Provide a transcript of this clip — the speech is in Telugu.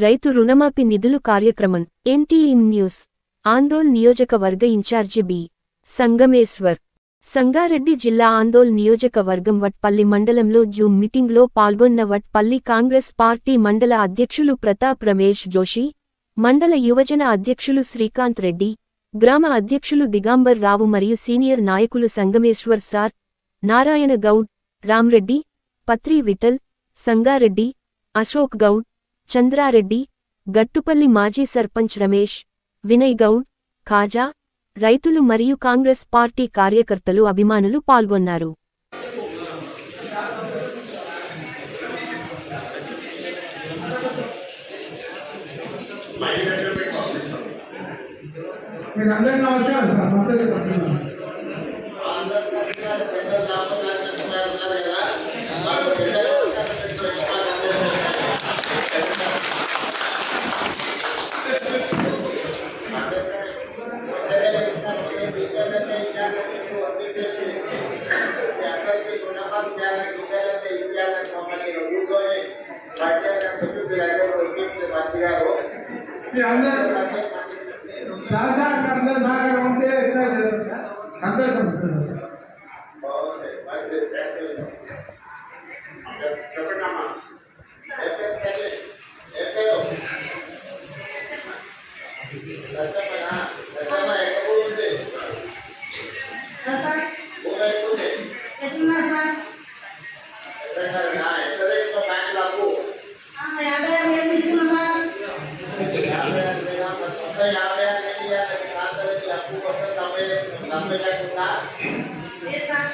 రైతు రుణమాఫీ నిధులు కార్యక్రమం ఎన్టీఎం న్యూస్ ఆందోళ్ నియోజకవర్గ ఇన్ఛార్జి బి. సంగమేశ్వర్. సంగారెడ్డి జిల్లా ఆందోళ్ నియోజకవర్గం వట్పల్లి మండలంలో జూమ్ మీటింగ్లో పాల్గొన్న వట్పల్లి కాంగ్రెస్ పార్టీ మండల అధ్యక్షులు ప్రతాప్ రమేష్ జోషి, మండల యువజన అధ్యక్షులు శ్రీకాంత్ రెడ్డి, గ్రామ అధ్యక్షులు దిగాంబర్ రావు మరియు సీనియర్ నాయకులు సంగమేశ్వర్ సార్, నారాయణ గౌడ్, రామ్రెడ్డి, పత్రి విఠల్, సంగారెడ్డి, అశోక్ గౌడ్, చంద్రారెడ్డి, గట్టుపల్లి మాజీ సర్పంచ్ రమేష్, వినయ్ గౌడ్, ఖాజా, రైతులు మరియు కాంగ్రెస్ పార్టీ కార్యకర్తలు అభిమానులు పాల్గొన్నారు. Yes, sir.